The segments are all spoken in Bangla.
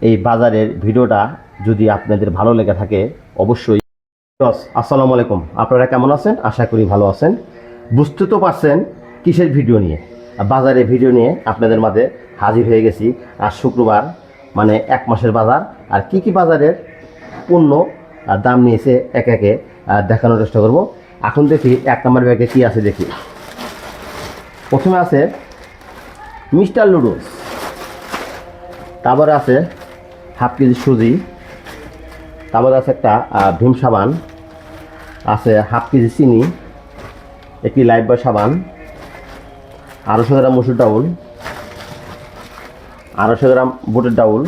এই বাজারের ভিডিওটা যদি আপনাদের ভালো লেগে থাকে অবশ্যই। আসসালামু আলাইকুম, আপনারা কেমন আছেন? আশা করি ভালো আছেন। বুঝতে তো পারছেন কিসের ভিডিও নিয়ে, বাজারের ভিডিও নিয়ে আপনাদের মাঝে হাজির হয়ে গেছি। আর শুক্রবার মানে এক মাসের বাজার, আর কি কি বাজারের পণ্য দাম নিয়েছে একে একে দেখানোর চেষ্টা করব। এখন দেখি 1 নম্বর ব্যাগে কী আছে দেখি। প্রথমে আছে মিস্টার নুডলস, তারপরে আছে হাফ কেজি সুজি, তারপরে আছে একটা ভীম সাবান, আছে হাফ কেজি চিনি, একটি লাইফবয় সাবান, 250 গ্রাম মসুর ডাউল, 250 গ্রাম বুটের ডাউল,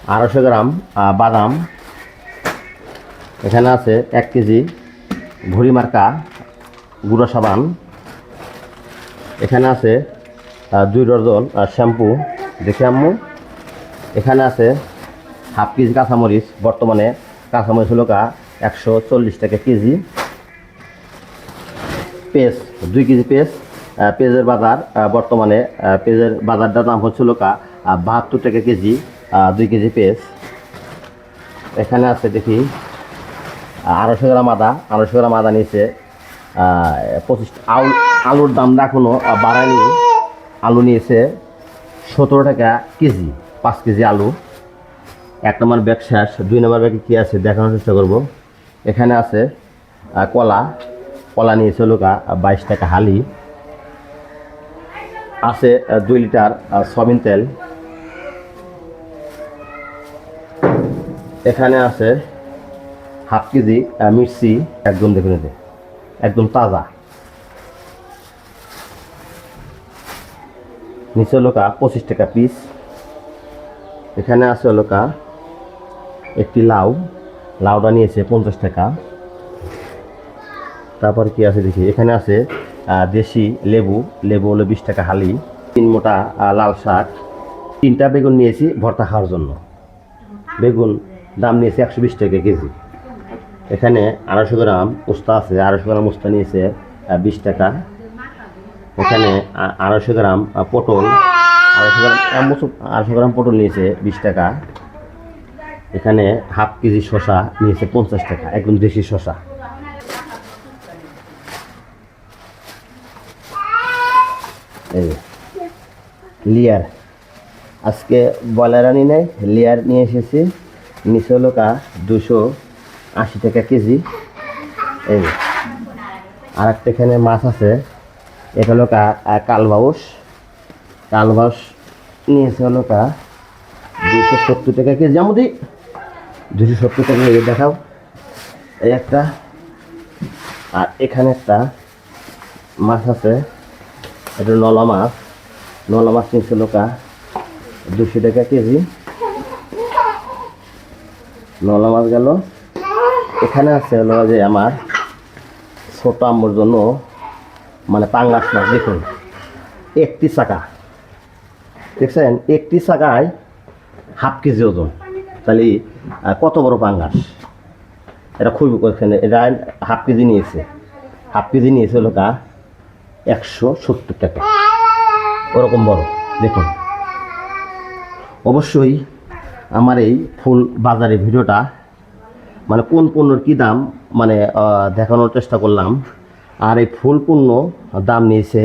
250 গ্রাম বাদাম, এখানে আছে 1 কেজি ঘড়ি মার্কা গুঁড়ো সাবান, এখানে আছে 2 ডজন শ্যাম্পু দেখে আম্মু, এখানে আছে হাফ কেজি কাঁচামরিচ, বর্তমানে কাঁচামরিচ হলো 140 টাকা কেজি, পেঁয়াজ 2 কেজি পেঁয়াজের বাজার বর্তমানে পেঁয়াজের বাজারটার দাম হচ্ছিল 72 টাকা কেজি 2 কেজি পেঁয়াজ। এখানে আছে দেখি 250 গ্রাম আদা, 250 গ্রাম আদা নিয়েছে 25। আলুর দামটা এখনও বাড়ায়নি, আলু নিয়েছে 17 টাকা কেজি 5 কেজি আলু। 1 নম্বর ব্যাগ শেষ, 2 নম্বর ব্যাগে কী আছে দেখানোর চেষ্টা করব। এখানে আছে কলা নিয়েছে হলো 22 টাকা হালি, আছে 2 লিটার সয়াবিন তেল, এখানে আছে হাফ কেজি মির্চি, একদম দেখে নিতে একদম তাজা, নিচে হলো 25 টাকা পিস। এখানে আছে হলো একটি লাউটা নিয়েছে 50 টাকা। তারপর কি আছে দেখি, এখানে আছে দেশি লেবু হলো 20 টাকা হালি, 3 মোটা লাল শাক, 3টা বেগুন নিয়েছি ভর্তা খাওয়ার জন্য, বেগুন দাম নিয়েছে 120 টাকা কেজি। এখানে 250 গ্রাম উস্তা আছে, 250 গ্রাম উস্তা নিয়েছে 20 টাকা। এখানে 250 গ্রাম পটল, 250 গ্রাম পটল নিয়েছে 20 টাকা। এখানে হাফ কেজি শসা নিয়েছে 50 টাকা, একদম দেশি শসা। এই লিয়ার, আজকে ব্রয়লার আনি নাই, লিয়ার নিয়ে এসেছি, নিচে হলো 280 টাকা কেজি। এই আর একটা এখানে মাছ আছে, এটা হলো কালবাউস নিয়েছে হলো 270 টাকা কেজি। আমাদের 270 টাকা কেজি দেখাও, এই একটা। আর এখানে একটা মাছ আছে, এটা নলা মাছ নিয়েছে হলো 200 টাকা কেজি, নলা মাছ গেল। এখানে আছে হলো যে আমার ছোট আম্মুর জন্য মানে পাঙ্গাস মাছ, দেখুন 1টি চাকা, দেখছেন 1টি চাকায় হাফ কেজি ওজন, তাহলে কত বড় পাঙ্গাস। এটা খুবই, এটা হাফ কেজি নিয়েছে হলো 170 টাকা, ওরকম বড় দেখুন। অবশ্যই আমার এই ফুল বাজারের ভিডিওটা মানে কোন পণ্যর কী দাম মানে দেখানোর চেষ্টা করলাম। আর এই ফুল পণ্য দাম নিয়েছে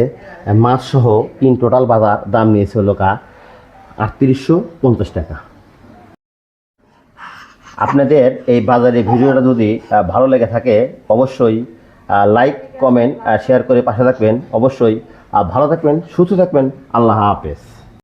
মাছ সহ ইন টোটাল বাজার দাম নিয়েছে হলো 3850 টাকা। আপনাদের এই বাজারের ভিডিওটা যদি ভালো লেগে থাকে অবশ্যই লাইক কমেন্ট শেয়ার করে পাশে থাকবেন। অবশ্যই ভালো থাকবেন, সুস্থ থাকবেন। আল্লাহ হাফেজ।